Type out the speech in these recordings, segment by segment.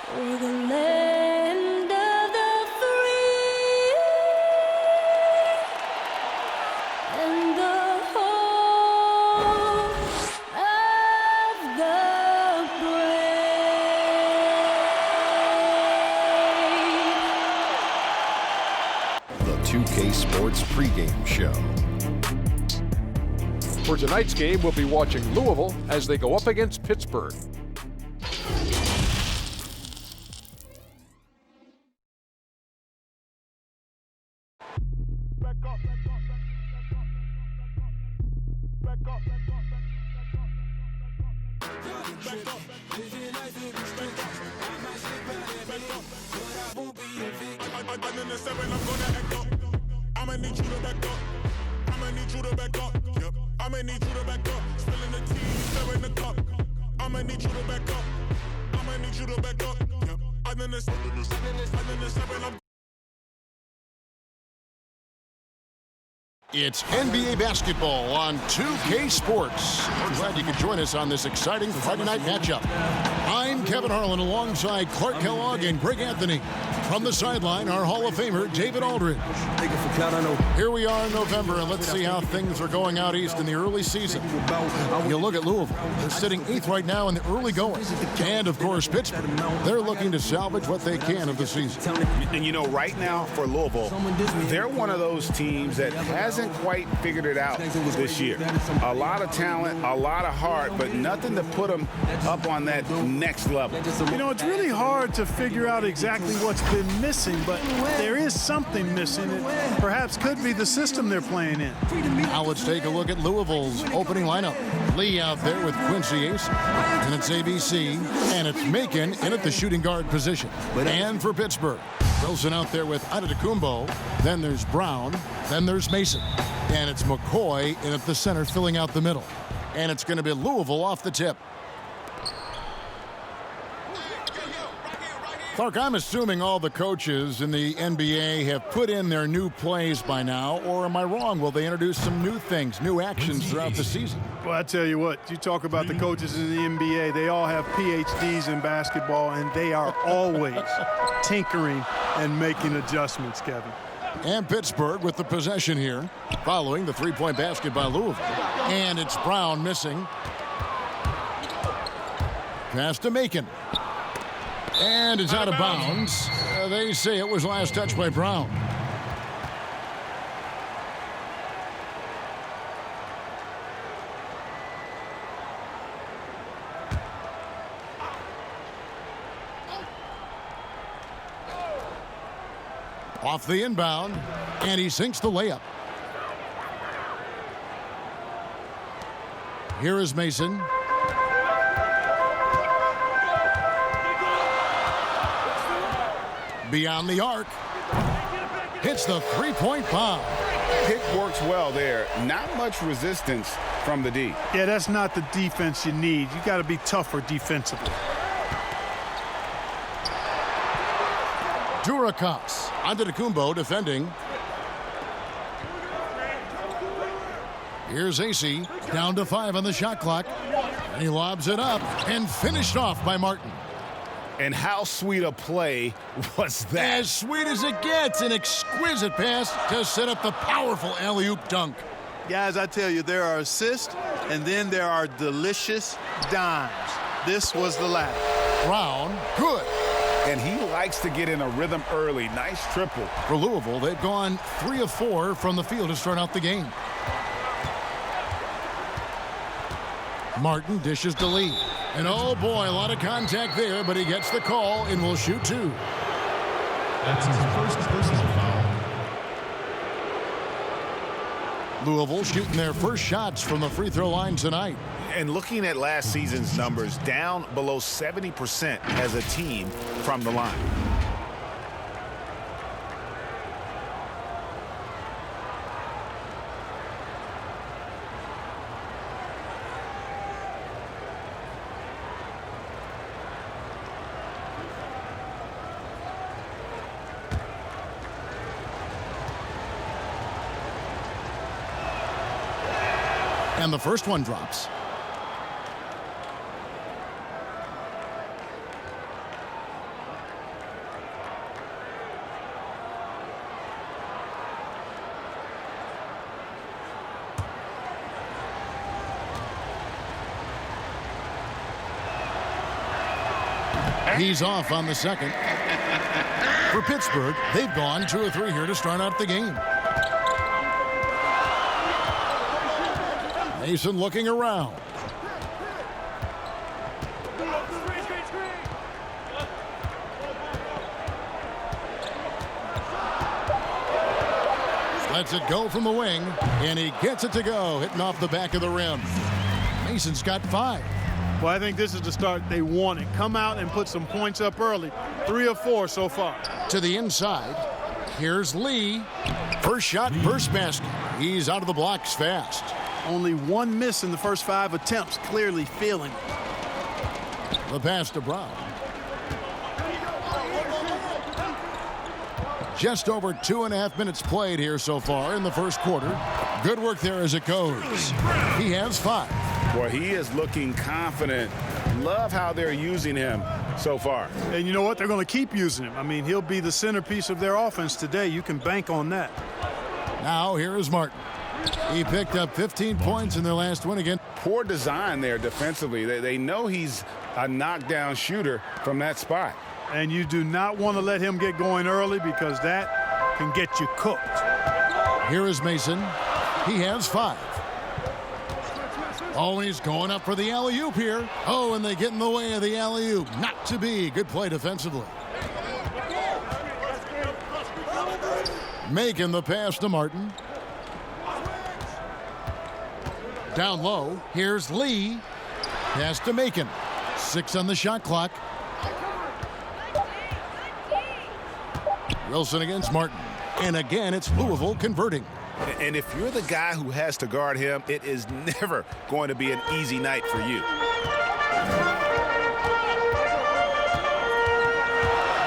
For the land of the free and the home of the brave. The 2K Sports pregame show. For tonight's game, we'll be watching Louisville as they go up against Pittsburg. It's NBA basketball on 2K Sports. We're glad you could join us on this exciting Friday night matchup. I'm Kevin Harlan alongside Clark Kellogg and Greg Anthony. From the sideline, our Hall of Famer, David Aldridge. Here we are in November, and let's see how things are going out east in the early season. You look at Louisville. They're sitting 8th right now in the early going. And, of course, Pittsburgh. They're looking to salvage what they can of the season. And, you know, right now for Louisville, they're one of those teams that hasn't quite figured it out this year. A lot of talent, a lot of heart, but nothing to put them up on that next level. You know, it's really hard to figure out exactly what's been missing, but there is something missing. It perhaps could be the system they're playing in. Now let's take a look at Louisville's opening lineup. Lee out there with Quincy Ace, and it's ABC, and it's Macon in at the shooting guard position. And for Pittsburgh, Wilson out there with Antetokounmpo, then there's Brown, then there's Mason, and it's McCoy in at the center filling out the middle. And it's going to be Louisville off the tip. Clark, I'm assuming all the coaches in the NBA have put in their new plays by now, or am I wrong? Will they introduce some new things, new actions throughout the season? Well, I tell you what, you talk about the coaches in the NBA, they all have PhDs in basketball, and they are always tinkering and making adjustments, Kevin. And Pittsburgh with the possession here, following the three-point basket by Louisville. And it's Brown missing. Pass to Macon. And it's out of bounds. They say it was last touched by Brown. Off the inbound, and he sinks the layup. Here is Mason. Beyond the arc. Hits the three-point bomb. Pick works well there. Not much resistance from the D. Yeah, that's not the defense you need. You got to be tougher defensively. Durakas. Antetokounmpo defending. Here's AC. Down to 5 on the shot clock. And he lobs it up and finished off by Martin. And how sweet a play was that? As sweet as it gets, an exquisite pass to set up the powerful alley-oop dunk. Guys, I tell you, there are assists, and then there are delicious dimes. This was the last. Brown, good. And he likes to get in a rhythm early. Nice triple. For Louisville, they've gone 3 of 4 from the field to start out the game. Martin dishes to Lee. And oh boy, a lot of contact there, but he gets the call and will shoot 2. That's his first personal foul. Louisville shooting their first shots from the free throw line tonight. And looking at last season's numbers, down below 70% as a team from the line. And the first one drops. He's off on the second. For Pittsburgh, they've gone 2 of 3 here to start out the game. Mason looking around. Lets it go from the wing, and he gets it to go, hitting off the back of the rim. Mason's got 5. Well, I think this is the start they wanted. Come out and put some points up early. 3 of 4 so far. To the inside. Here's Lee. First shot, first basket. He's out of the blocks fast. Only 1 miss in the first 5 attempts. Clearly feeling it. The pass to Brown. Just over 2.5 minutes played here so far in the first quarter. Good work there as it goes. He has 5. Boy, he is looking confident. Love how they're using him so far. And you know what? They're going to keep using him. I mean, he'll be the centerpiece of their offense today. You can bank on that. Now here is Martin. He picked up 15 points in their last win again. Poor design there defensively. They know he's a knockdown shooter from that spot. And you do not want to let him get going early because that can get you cooked. Here is Mason. He has 5. Oh, he's going up for the alley-oop here. Oh, and they get in the way of the alley-oop. Not to be. Good play defensively. Making the pass to Martin. Down low. Here's Lee. Pass to Macon. 6 on the shot clock. Wilson against Martin. And again, it's Louisville converting. And if you're the guy who has to guard him, it is never going to be an easy night for you.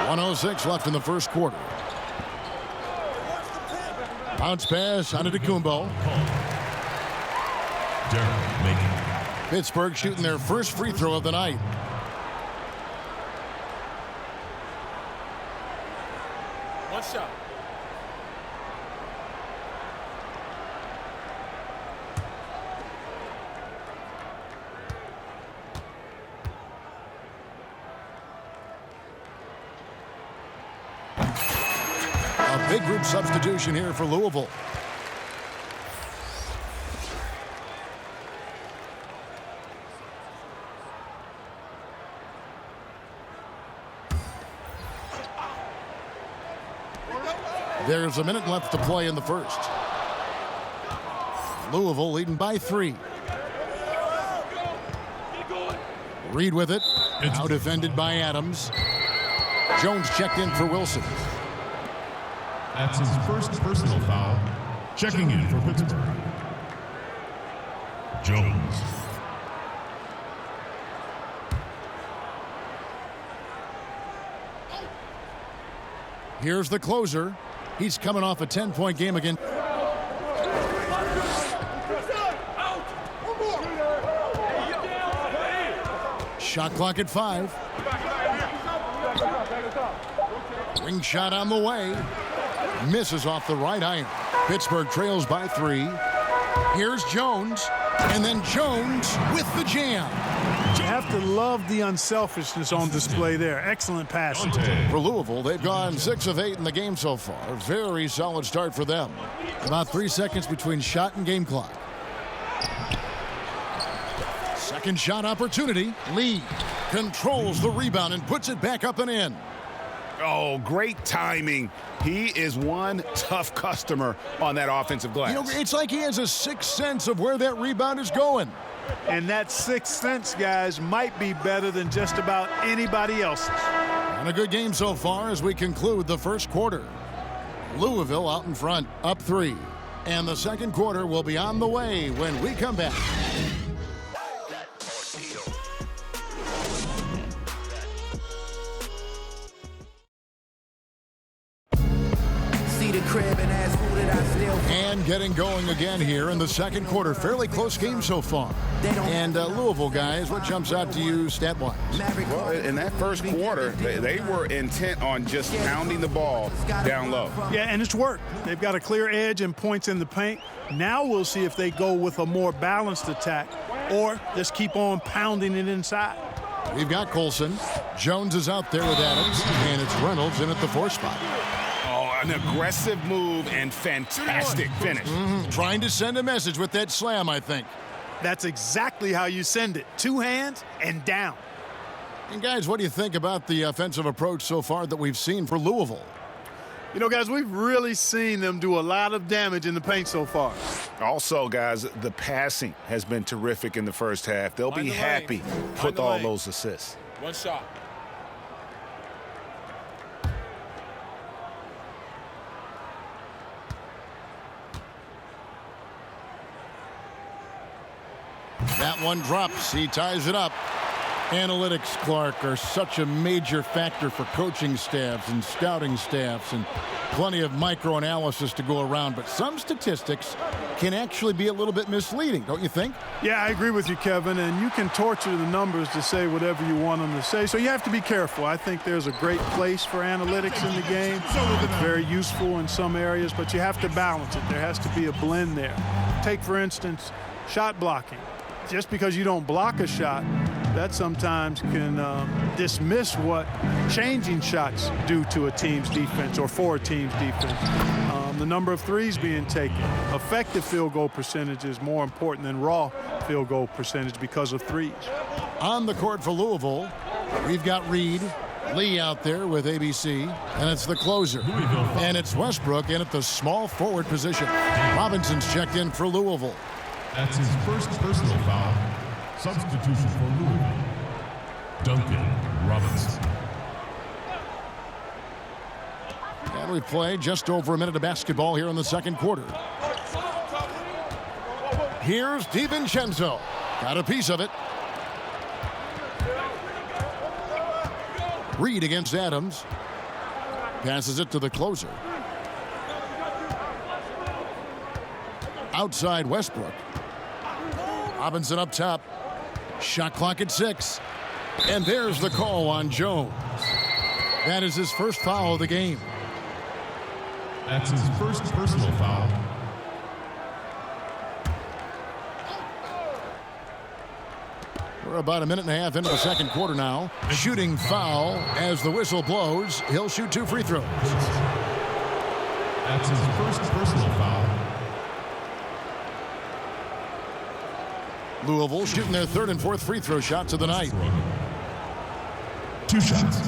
1:06 left in the first quarter. Bounce pass out of Kumbo. Pittsburgh shooting their first free throw of the night. One shot. A big group substitution here for Louisville. There's a minute left to play in the first. Louisville leading by 3. Reed with it. Now defended by Adams. Jones checked in for Wilson. That's his first personal foul. Checking in for Pittsburgh. Jones. Here's the closer. He's coming off a 10-point game again. Shot clock at 5. Ring shot on the way. Misses off the right iron. Pittsburgh trails by 3. Here's Jones. And then Jones with the jam. You have to love the unselfishness on display there. Excellent passing. For Louisville, they've gone 6 of 8 in the game so far. Very solid start for them. About 3 seconds between shot and game clock. Second shot opportunity. Lee controls the rebound and puts it back up and in. Oh, great timing. He is one tough customer on that offensive glass. You know, it's like he has a sixth sense of where that rebound is going. And that sixth sense, guys, might be better than just about anybody else's. And a good game so far as we conclude the first quarter. Louisville out in front, up 3. And the second quarter will be on the way when we come back. And getting going again here in the second quarter. Fairly close game so far. And Louisville, guys, what jumps out to you stat-wise? Well, in that first quarter, they were intent on just pounding the ball down low. Yeah, and it's worked. They've got a clear edge and points in the paint. Now we'll see if they go with a more balanced attack or just keep on pounding it inside. We've got Colson. Jones is out there with Adams, and it's Reynolds in at the 4 spot. Oh, an aggressive move and fantastic finish. Trying to send a message with that slam, I think. That's exactly how you send it. 2 hands and down. And guys, what do you think about the offensive approach so far that we've seen for Louisville? You know, guys, we've really seen them do a lot of damage in the paint so far. Also, guys, the passing has been terrific in the first half. They'll be happy with all those assists. One shot. That one drops. He ties it up. Analytics, Clark, are such a major factor for coaching staffs and scouting staffs, and plenty of micro-analysis to go around. But some statistics can actually be a little bit misleading, don't you think? Yeah, I agree with you, Kevin, and you can torture the numbers to say whatever you want them to say, so you have to be careful. I think there's a great place for analytics in the game. It's very useful in some areas, but you have to balance it. There has to be a blend there. Take, for instance, shot blocking. Just because you don't block a shot, that sometimes can dismiss what changing shots do to a team's defense or for a team's defense. The number of threes being taken. Effective field goal percentage is more important than raw field goal percentage because of threes. On the court for Louisville, we've got Reed. Lee out there with ABC, and it's the closer. And it's Westbrook in at the small forward position. Robinson's checked in for Louisville. That's his first personal foul. Substitution for Louisville. Duncan Robinson. And we play just over a minute of basketball here in the second quarter. Here's DiVincenzo. Got a piece of it. Reed against Adams. Passes it to the closer. Outside Westbrook. Robinson up top. Shot clock at 6. And there's the call on Jones. That is his first foul of the game. That's his first personal foul. We're about a minute and a half into the second quarter now. Shooting foul as the whistle blows. He'll shoot 2 free throws. That's his first personal foul. Louisville shooting their 3rd and 4th free throw shots of the night. 2 shots.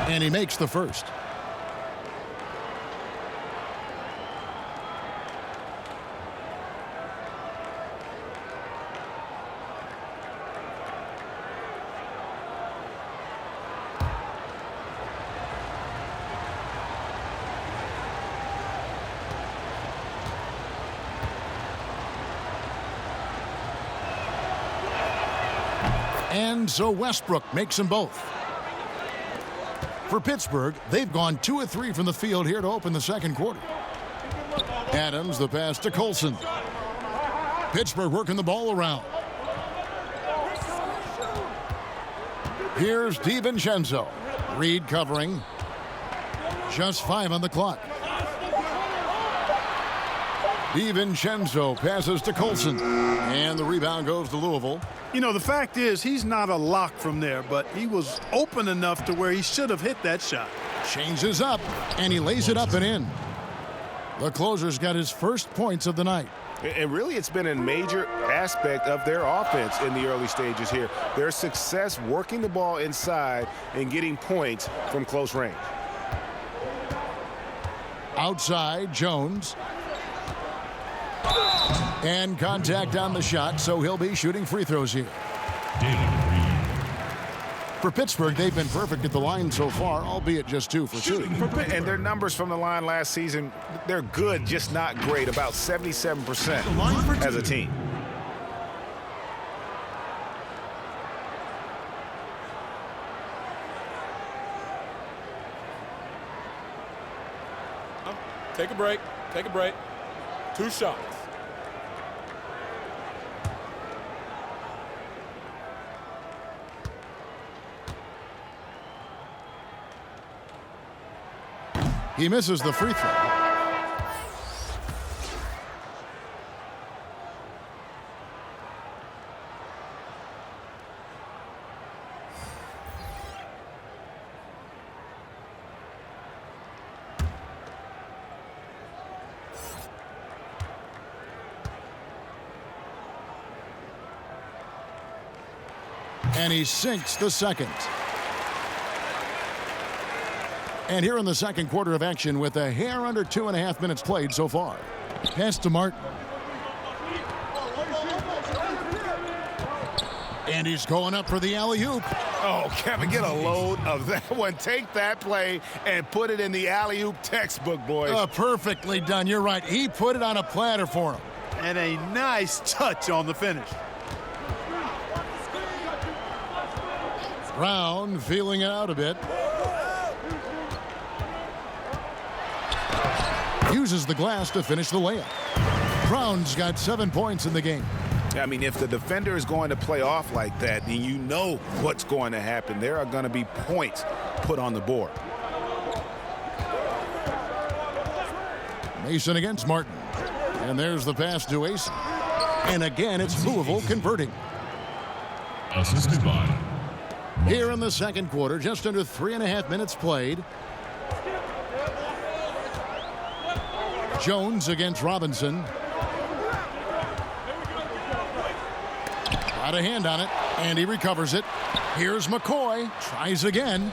And he makes the first. And so Westbrook makes them both. For Pittsburgh, they've gone 2 of 3 from the field here to open the second quarter. Adams, the pass to Colson. Pittsburgh working the ball around. Here's DiVincenzo. Reed covering. Just 5 on the clock. DiVincenzo passes to Colson. And the rebound goes to Louisville. You know, the fact is he's not a lock from there, but he was open enough to where he should have hit that shot. Changes up, and he lays it up and in. The closer's got his first points of the night. And really, it's been a major aspect of their offense in the early stages here. Their success working the ball inside and getting points from close range. Outside, Jones. And contact on the shot, so he'll be shooting free throws here. For Pittsburgh, they've been perfect at the line so far, albeit just 2 for 2. And their numbers from the line last season, they're good, just not great, about 77% as a team. Take a break. Take a break. 2 shots. He misses the free throw. And he sinks the second. And here in the second quarter of action with a hair under 2.5 minutes played so far. Pass to Martin. And he's going up for the alley-oop. Oh, Kevin, get a load of that one. Take that play and put it in the alley-oop textbook, boys. Perfectly done. You're right. He put it on a platter for him. And a nice touch on the finish. Brown feeling it out a bit. Uses the glass to finish the layup. Brown's got 7 points in the game. I mean, if the defender is going to play off like that, then you know what's going to happen. There are going to be points put on the board. Mason against Martin. And there's the pass to Ace. And again, it's Louisville converting. Assisted by Here in the second quarter, just under 3.5 minutes played. Jones against Robinson. Got a hand on it, and he recovers it. Here's McCoy. Tries again.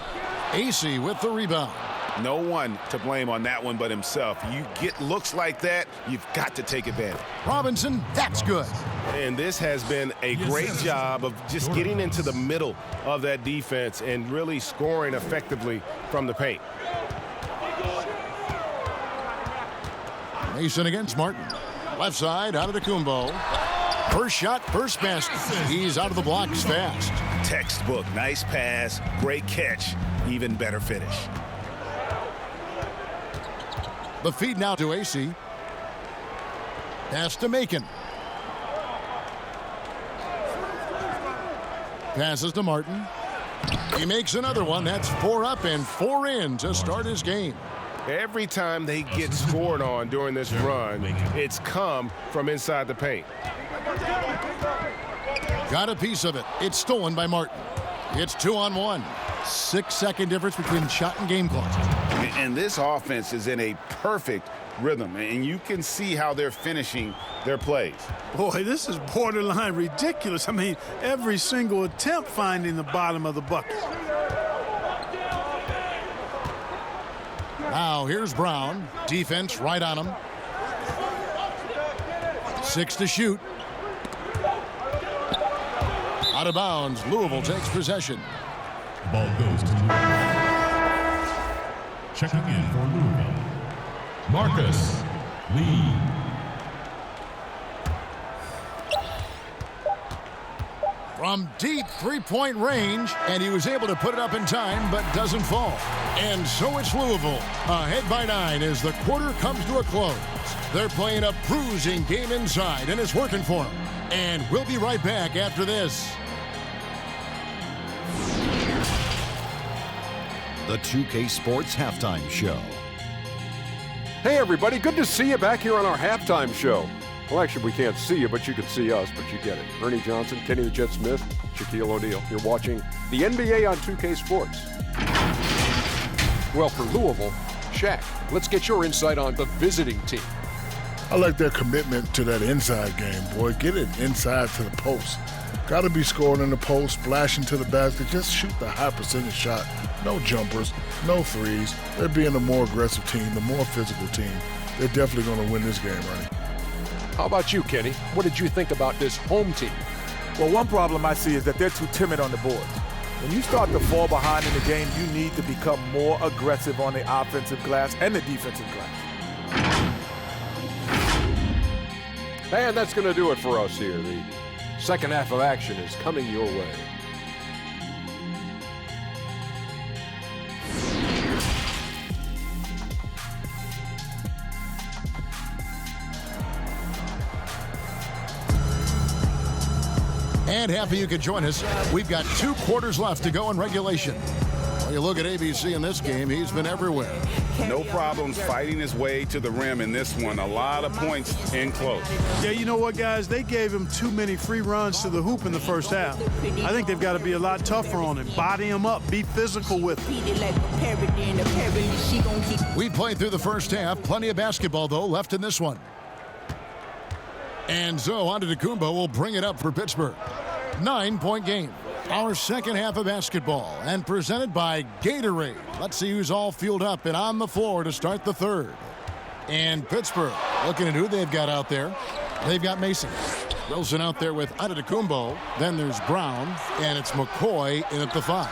Acey with the rebound. No one to blame on that one but himself. You get looks like that, you've got to take advantage. Robinson, that's good. And this has been a great job of just getting into the middle of that defense and really scoring effectively from the paint. Mason against Martin. Left side, out of the Kumbo. First shot, first basket. He's out of the blocks fast. Textbook, nice pass, great catch, even better finish. The feed now to Acey. Pass to Macon. Passes to Martin. He makes another one. That's 4 up and 4 in to start his game. Every time they get scored on during this run, it's come from inside the paint. Got a piece of it. It's stolen by Martin. It's 2-on-1. 6-second difference between shot and game clock. And this offense is in a perfect rhythm, and you can see how they're finishing their plays. Boy, this is borderline ridiculous. I mean, every single attempt finding the bottom of the bucket. Now here's Brown. Defense right on him. 6 to shoot. Out of bounds. Louisville takes possession. Ball goes to Louisville. Checking in for Louisville, Marcus Lee. From deep three-point range, and he was able to put it up in time, but doesn't fall. And so it's Louisville, ahead by 9 as the quarter comes to a close. They're playing a bruising game inside, and it's working for them. And we'll be right back after this. The 2K Sports Halftime Show. Hey, everybody. Good to see you back here on our halftime show. Well, actually, we can't see you, but you can see us, but you get it. Ernie Johnson, Kenny the Jet Smith, Shaquille O'Neal. You're watching the NBA on 2K Sports. Well, for Louisville, Shaq, let's get your insight on the visiting team. I like their commitment to that inside game, boy. Get it inside to the post. Got to be scoring in the post, splashing to the basket. Just shoot the high percentage shot. No jumpers, no threes. They're being a more aggressive team, the more physical team. They're definitely going to win this game, Ernie. How about you, Kenny? What did you think about this home team? Well, one problem I see is that they're too timid on the board. When you start to fall behind in the game, you need to become more aggressive on the offensive glass and the defensive glass. And that's going to do it for us here. The second half of action is coming your way. And happy you could join us. We've got 2 quarters left to go in regulation. When you look at ABC in this game, he's been everywhere. No problems fighting his way to the rim in this one. A lot of points in close. Yeah, you know what, guys? They gave him too many free runs to the hoop in the first half. I think they've got to be a lot tougher on him. Body him up. Be physical with him. We played through the first half. Plenty of basketball, though, left in this one. And so Antetokounmpo will bring it up for Pittsburgh. 9-point game. Our second half of basketball, and presented by Gatorade. Let's see who's all fueled up and on the floor to start the third. And Pittsburgh, looking at who they've got out there. They've got Mason. Wilson out there with Antetokounmpo. Then there's Brown, and it's McCoy in at the 5.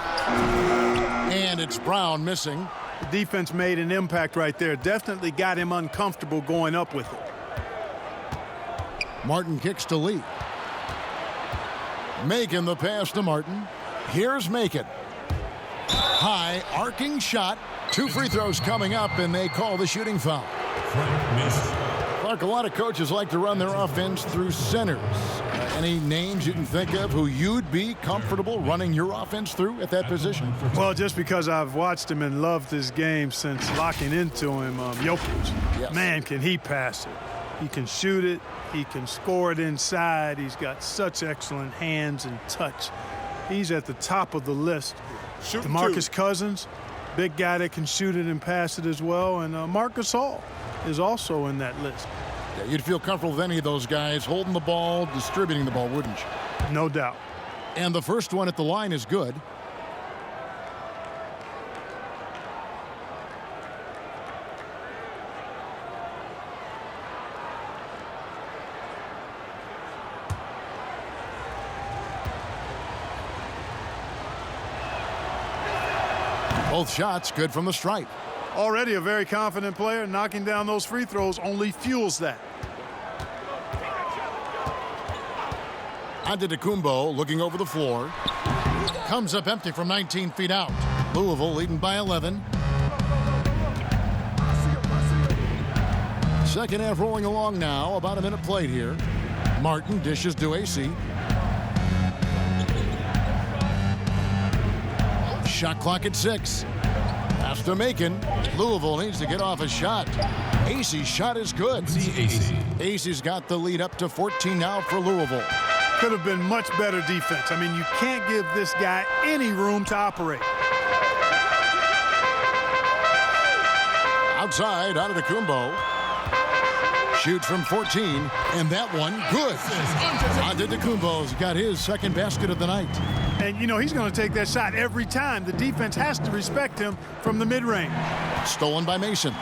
And it's Brown missing. The defense made an impact right there. Definitely got him uncomfortable going up with it. Martin kicks to Lee. Macon the pass to Martin. Here's Macon. High, arcing shot. 2 free throws coming up, and they call the shooting foul. Clark, a lot of coaches like to run their offense through centers. Any names you can think of who you'd be comfortable running your offense through at that position? Well, just because I've watched him and loved his game since locking into him, Jokic. Yes. Man, can he pass it. He can shoot it. He can score it inside. He's got such excellent hands and touch. He's at the top of the list. DeMarcus Cousins, big guy that can shoot it and pass it as well. And Marcus Hall is also in that list. Yeah, you'd feel comfortable with any of those guys holding the ball, distributing the ball, wouldn't you? No doubt. And the first one at the line is good. Both shots good from the stripe. Already a very confident player. Knocking down those free throws only fuels that. Antetokounmpo looking over the floor. Comes up empty from 19 feet out. Louisville leading by 11. Second half rolling along now. About a minute played here. Martin dishes to AC. Shot clock at 6. Pass to Macon. Louisville needs to get off a shot. AC's shot is good. AC's got the lead up to 14 now for Louisville. Could have been much better defense. I mean, you can't give this guy any room to operate. Outside, Antetokounmpo. Shoots from 14, and that one good. Antetokounmpo's got his second basket of the night. And, you know, he's going to take that shot every time. The defense has to respect him from the mid-range. Stolen by Mason.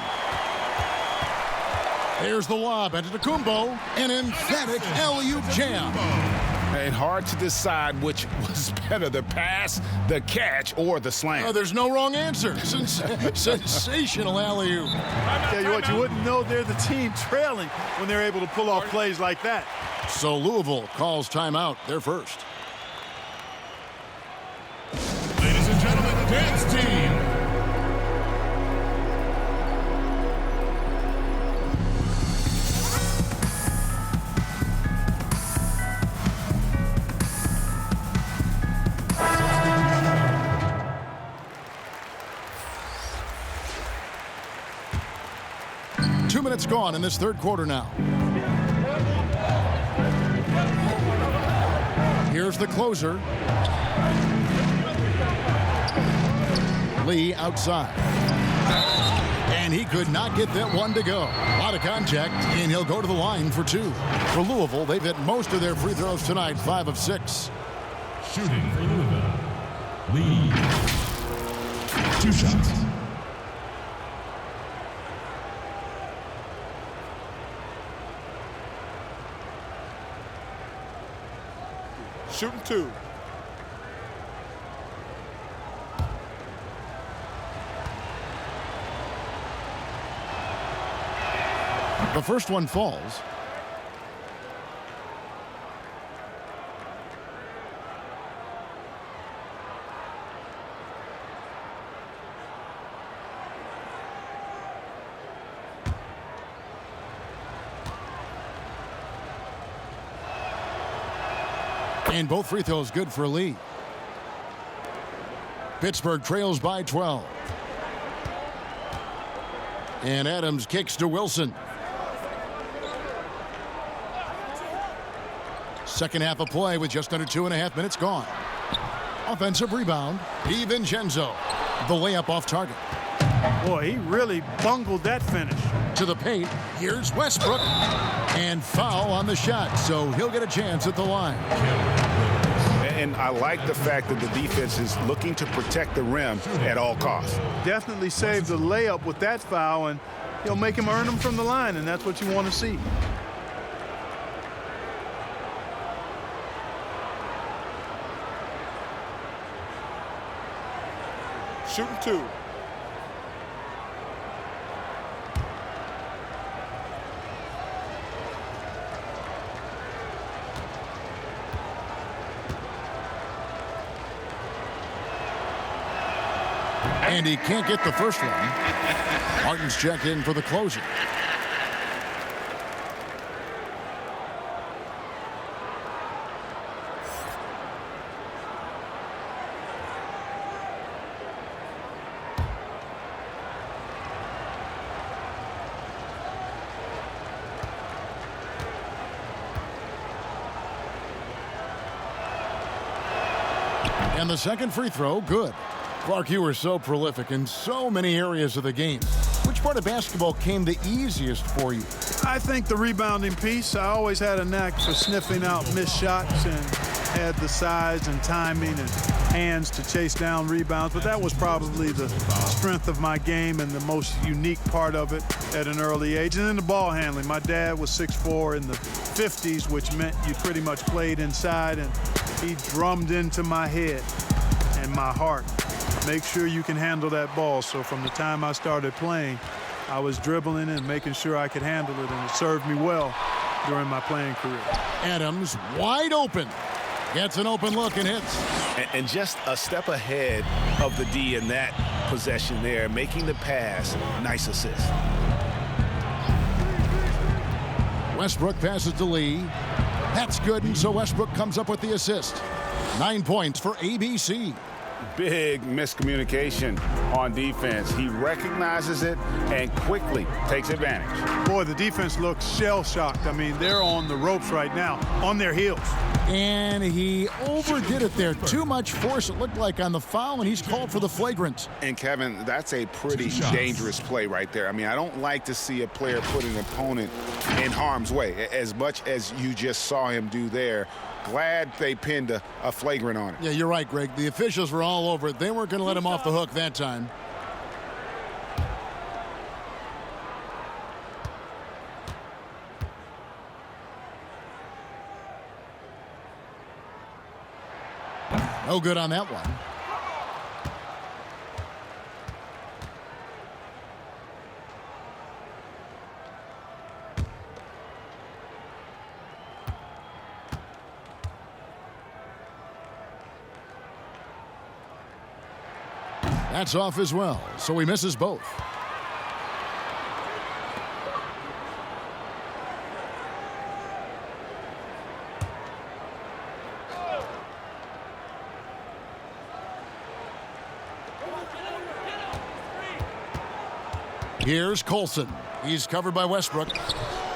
There's the lob. Antetokounmpo, an emphatic alley-oop jam. And hard to decide which was better, the pass, the catch, or the slam. Oh, there's no wrong answer. Sensational alley-oop. Tell you what, you wouldn't know they're the team trailing when they're able to pull off plays like that. So Louisville calls timeout. They're first. Ladies and gentlemen, the dance team. Two minutes gone in this third quarter now. Here's the closer. Lee outside. And he could not get that one to go. A lot of contact, and he'll go to the line for 2. For Louisville, they've hit most of their free throws tonight, 5 of 6. Shooting for Louisville. Lee. 2 shots. Shooting 2. The first one falls. And both free throws good for Lee. Pittsburgh trails by 12. And Adams kicks to Wilson. Second half of play with just under 2.5 minutes gone. Offensive rebound. DiVincenzo. The layup off target. Boy, he really bungled that finish. To the paint. Here's Westbrook. And foul on the shot, so he'll get a chance at the line. And I like the fact that the defense is looking to protect the rim at all costs. Definitely saved the layup with that foul, and he'll make him earn them from the line, and that's what you want to see. Shooting 2. And he can't get the first one. Martin's checked in for the closer. And the second free throw, good. Clark, you were so prolific in so many areas of the game. Which part of basketball came the easiest for you? I think the rebounding piece. I always had a knack for sniffing out missed shots and had the size and timing and hands to chase down rebounds, but that was probably the strength of my game and the most unique part of it at an early age. And then the ball handling. My dad was 6'4" in the 50s, which meant you pretty much played inside, and he drummed into my head and my heart. Make sure you can handle that ball. So from the time I started playing, I was dribbling and making sure I could handle it, and it served me well during my playing career. Adams wide open. Gets an open look and hits. And just a step ahead of the D in that possession there, making the pass. Nice assist. Westbrook passes to Lee. That's good, and so Westbrook comes up with the assist. 9 points for ABC. Big miscommunication on defense. He recognizes it and quickly takes advantage. Boy, the defense looks shell-shocked. I mean, they're on the ropes right now, on their heels. And he overdid it there. Too much force, it looked like, on the foul, and he's called for the flagrant. And, Kevin, that's a pretty dangerous play right there. I mean, I don't like to see a player put an opponent in harm's way, as much as you just saw him do there. Glad they pinned a flagrant on it. Yeah, you're right, Greg. The officials were all over it. They weren't going to let him off the hook that time. No good on that one. That's off as well, so he misses both. Here's Colson. He's covered by Westbrook.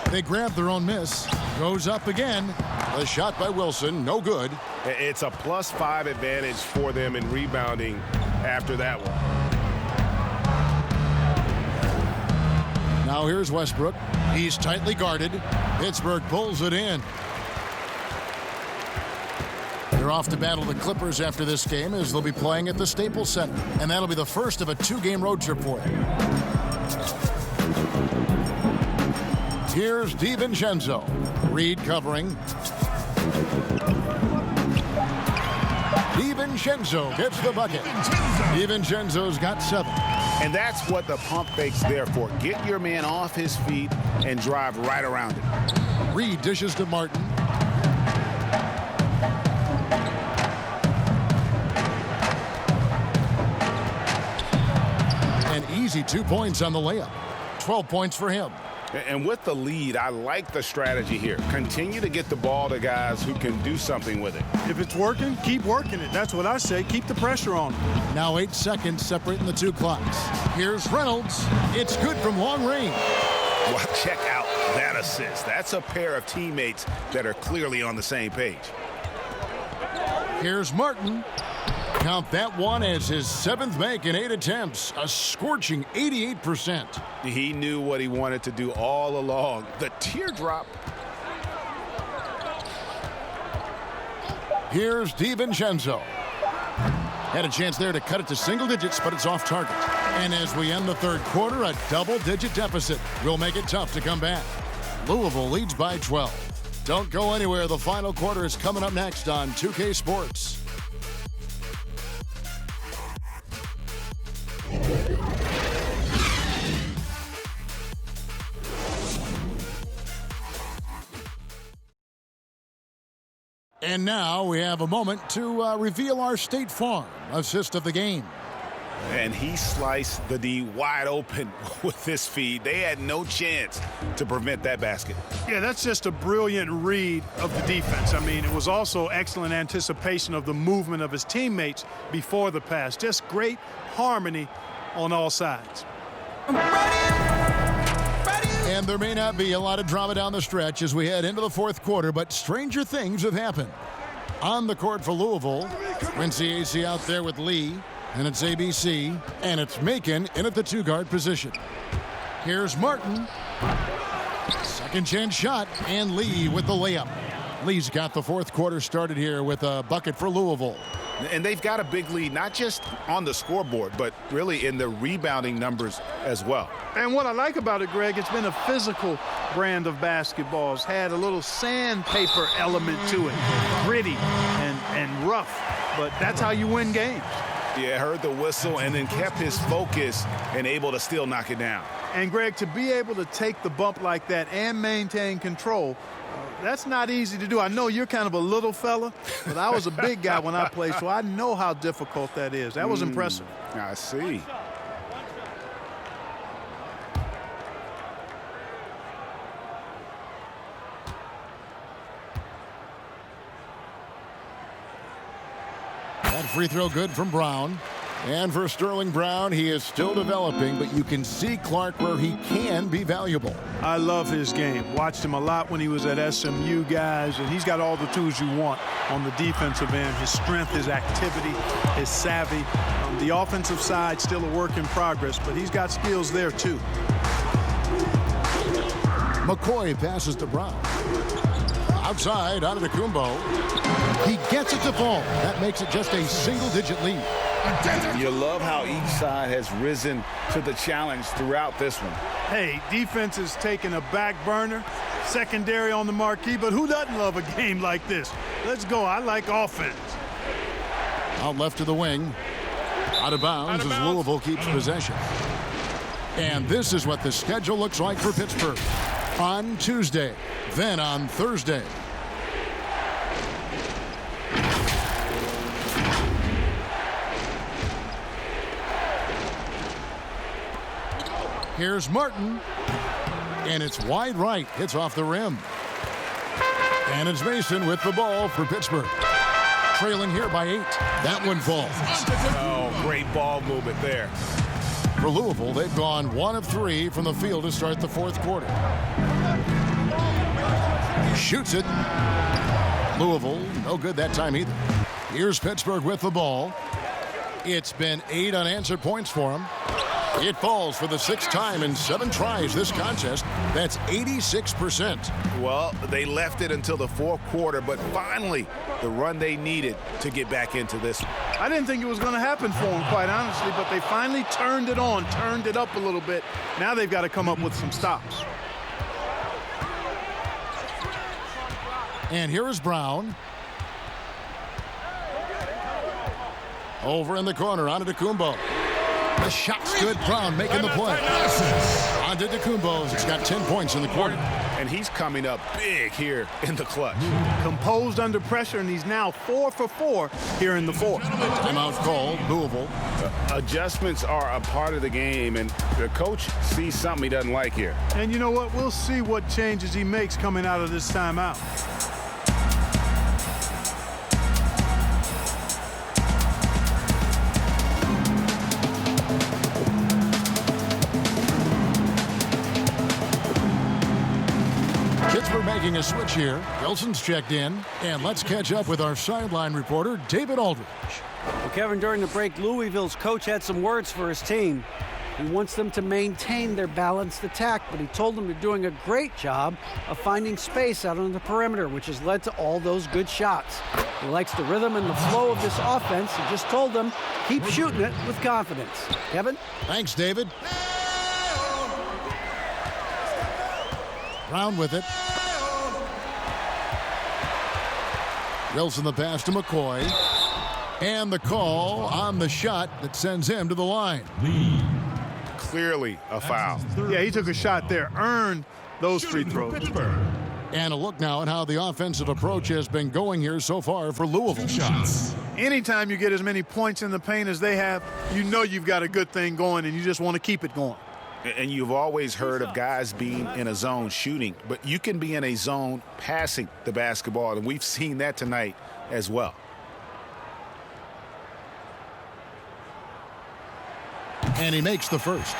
They grab their own miss. Goes up again. The shot by Wilson, no good. It's a +5 advantage for them in rebounding after that one. Now here's Westbrook. He's tightly guarded. Pittsburgh pulls it in. They're off to battle the Clippers after this game, as they'll be playing at the Staples Center. And that'll be the first of a 2-game road trip for them. Here's DiVincenzo. Reed covering. DiVincenzo gets the bucket. DiVincenzo's got 7. And that's what the pump fake's there for. Get your man off his feet and drive right around him. Reed dishes to Martin. An easy 2 points on the layup. 12 points for him. And with the lead, I like the strategy here. Continue to get the ball to guys who can do something with it. If it's working, keep working it. That's what I say. Keep the pressure on them. Now 8 seconds separating the two clocks. Here's Reynolds. It's good from long range. Well, check out that assist. That's a pair of teammates that are clearly on the same page. Here's Martin. Count that one as his 7th make in 8 attempts. A scorching 88%. He knew what he wanted to do all along. The teardrop. Here's DiVincenzo. Had a chance there to cut it to single digits, but it's off target. And as we end the third quarter, a double-digit deficit will make it tough to come back. Louisville leads by 12. Don't go anywhere. The final quarter is coming up next on 2K Sports. And now we have a moment to reveal our State Farm assist of the game. And he sliced the D wide open with this feed. They had no chance to prevent that basket. Yeah, that's just a brilliant read of the defense. I mean, it was also excellent anticipation of the movement of his teammates before the pass. Just great harmony on all sides. And there may not be a lot of drama down the stretch as we head into the fourth quarter, but stranger things have happened. On the court for Louisville, Quincy AC out there with Lee, and it's ABC, and it's Macon in at the 2-guard position. Here's Martin. Second chance shot, and Lee with the layup. Lee's got the fourth quarter started here with a bucket for Louisville. And they've got a big lead, not just on the scoreboard, but really in the rebounding numbers as well. And what I like about it, Greg, it's been a physical brand of basketball. It's had a little sandpaper element to it, gritty and rough, but that's how you win games. Yeah, heard the whistle and then kept his focus and able to still knock it down. And, Greg, to be able to take the bump like that and maintain control, that's not easy to do. I know you're kind of a little fella, but I was a big guy when I played, so I know how difficult that is. That was impressive. I see. That free throw good from Brown. And for Sterling Brown, he is still developing, but you can see, Clark, where he can be valuable. I love his game. Watched him a lot when he was at SMU, guys, and he's got all the tools you want on the defensive end. His strength, his activity, his savvy. On the offensive side, still a work in progress, but he's got skills there, too. McCoy passes to Brown. Outside, out of the Kumbo. He gets it to fall. That makes it just a single-digit lead. You love how each side has risen to the challenge throughout this one. Hey, defense is taking a back burner, secondary on the marquee, but who doesn't love a game like this? Let's go. I like offense. Out left to the wing. Out of bounds as Louisville keeps possession. And this is what the schedule looks like for Pittsburgh. On Tuesday, then on Thursday. Here's Martin, and it's wide right, hits off the rim. And it's Mason with the ball for Pittsburgh. Trailing here by 8. That one falls. Oh, great ball movement there. For Louisville, they've gone 1 of 3 from the field to start the fourth quarter. Shoots it. Louisville, no good that time either. Here's Pittsburgh with the ball. It's been 8 unanswered points for him. It falls for the 6th time in 7 tries this contest. That's 86%. Well, they left it until the fourth quarter, but finally the run they needed to get back into this one. I didn't think it was going to happen for them, quite honestly, but they finally turned it on, turned it up a little bit. Now they've got to come up with some stops. And here is Brown. Over in the corner, onto Kumbo. The shot's good. Brown making the play. Antetokounmpo's got 10 points in the quarter. And he's coming up big here in the clutch. Composed under pressure, and he's now 4 for 4 here in the fourth. Timeout called, Louisville. Adjustments are a part of the game, and the coach sees something he doesn't like here. And you know what? We'll see what changes he makes coming out of this timeout. Pittsburgh making a switch here. Wilson's checked in. And let's catch up with our sideline reporter, David Aldridge. Well, Kevin, during the break, Louisville's coach had some words for his team. He wants them to maintain their balanced attack, but he told them they're doing a great job of finding space out on the perimeter, which has led to all those good shots. He likes the rhythm and the flow of this offense. He just told them, keep shooting it with confidence. Kevin? Thanks, David. Brown with it. Wilson the pass to McCoy. And the call on the shot that sends him to the line. Clearly a foul. Yeah, he took a shot there, earned those free throws. And a look now at how the offensive approach has been going here so far for Louisville. Anytime you get as many points in the paint as they have, you know you've got a good thing going, and you just want to keep it going. And you've always heard of guys being in a zone shooting, but you can be in a zone passing the basketball, and we've seen that tonight as well. And he makes the first.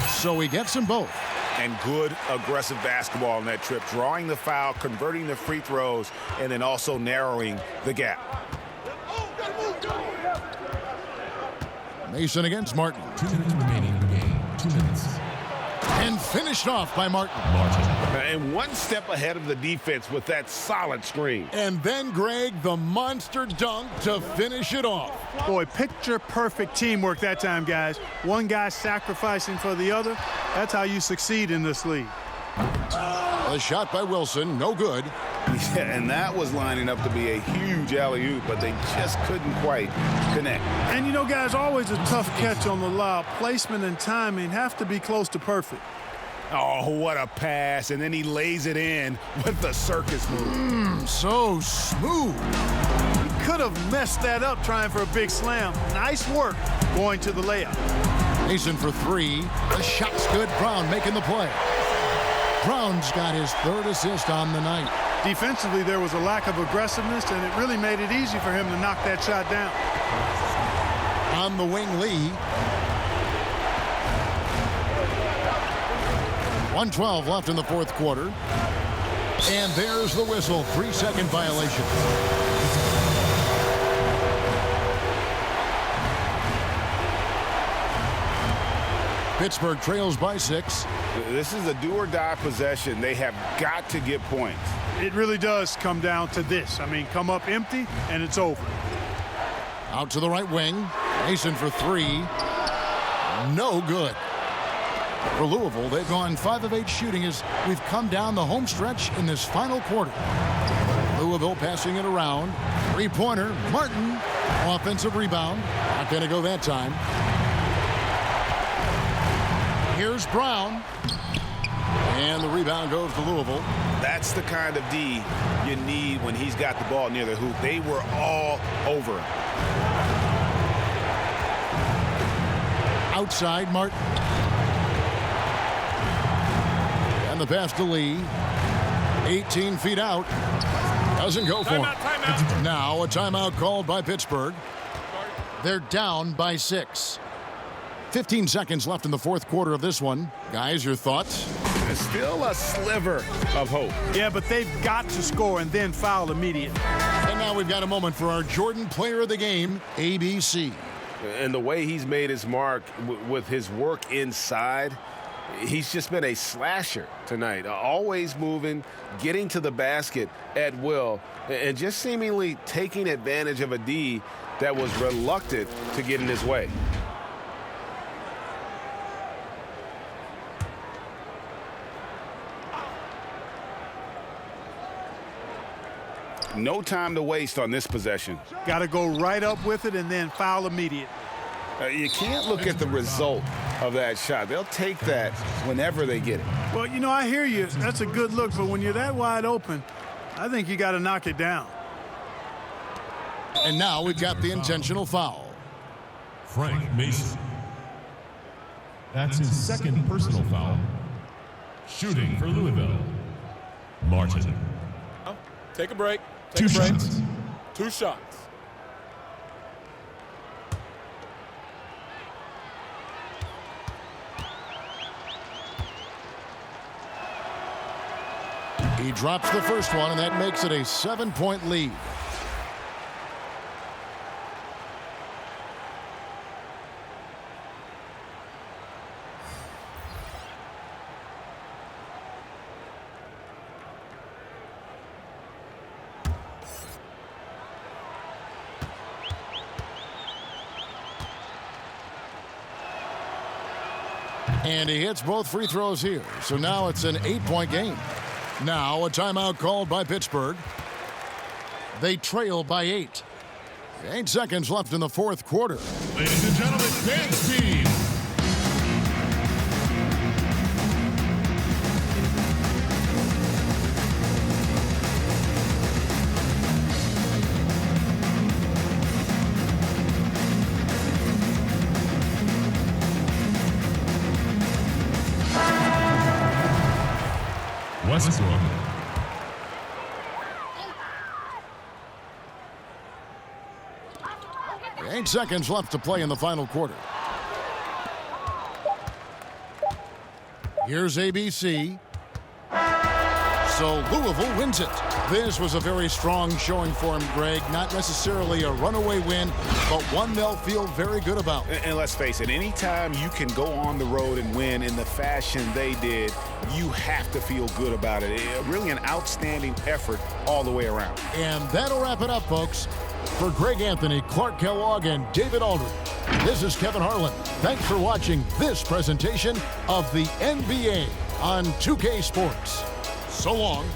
So he gets them both. And good aggressive basketball on that trip, drawing the foul, converting the free throws, and then also narrowing the gap. Mason against Martin. 2 minutes remaining in the game. 2 minutes. And finished off by Martin. And one step ahead of the defense with that solid screen. And then Greg, the monster dunk to finish it off. Boy, picture-perfect teamwork that time, guys. One guy sacrificing for the other. That's how you succeed in this league. A shot by Wilson, no good. Yeah, and that was lining up to be a huge alley-oop, but they just couldn't quite connect. And you know, guys, always a tough catch on the lob. Placement and timing have to be close to perfect. Oh, what a pass. And then he lays it in with the circus move. So smooth. He could have messed that up trying for a big slam. Nice work going to the layup. Mason for three. The shot's good. Brown making the play. Brown's got his third assist on the night. Defensively, there was a lack of aggressiveness, and it really made it easy for him to knock that shot down. On the wing, Lee. 1:12 left in the fourth quarter. And there's the whistle. 3-second violation. Pittsburgh trails by 6. This is a do-or-die possession. They have got to get points. It really does come down to this. I mean, come up empty, and it's over. Out to the right wing. Mason for three. No good. For Louisville, they've gone 5 of 8 shooting as we've come down the home stretch in this final quarter. Louisville passing it around. Three-pointer. Martin. Offensive rebound. Not going to go that time. Here's Brown. And the rebound goes to Louisville. That's the kind of D you need when he's got the ball near the hoop. They were all over him. Outside, Martin. And the pass to Lee. 18 feet out. Doesn't go for him. Timeout. Now a timeout called by Pittsburgh. They're down by 6. 15 seconds left in the fourth quarter of this one. Guys, your thoughts? There's still a sliver of hope. Yeah, but they've got to score and then foul immediately. And now we've got a moment for our Jordan Player of the Game, ABC. And the way he's made his mark with his work inside, He's just been a slasher tonight, always moving, getting to the basket at will, and just seemingly taking advantage of a D that was reluctant to get in his way. No time to waste on this possession. Got to go right up with it and then foul immediately. You can't look at the result of that shot. They'll take that whenever they get it. Well, you know, I hear you. That's a good look, but when you're that wide open, I think you got to knock it down. And now we've got the intentional foul. Frank Mason. That's his second personal foul. Shooting for Louisville, Martin. Take a break. Two shots. 2 shots. He drops the first one, and that makes it a 7-point lead. And he hits both free throws here. So now it's an 8-point game. Now a timeout called by Pittsburgh. They trail by 8. 8 seconds left in the fourth quarter. Ladies and gentlemen, dance team. Westbrook. 8 seconds left to play in the final quarter. Here's ABC. So Louisville wins it. This was a very strong showing for him, Greg. Not necessarily a runaway win, but one they'll feel very good about. And let's face it, anytime you can go on the road and win in the fashion they did, you have to feel good about it. Really an outstanding effort all the way around. And that'll wrap it up, folks. For Greg Anthony, Clark Kellogg, and David Aldridge, this is Kevin Harlan. Thanks for watching this presentation of the NBA on 2K Sports. So long.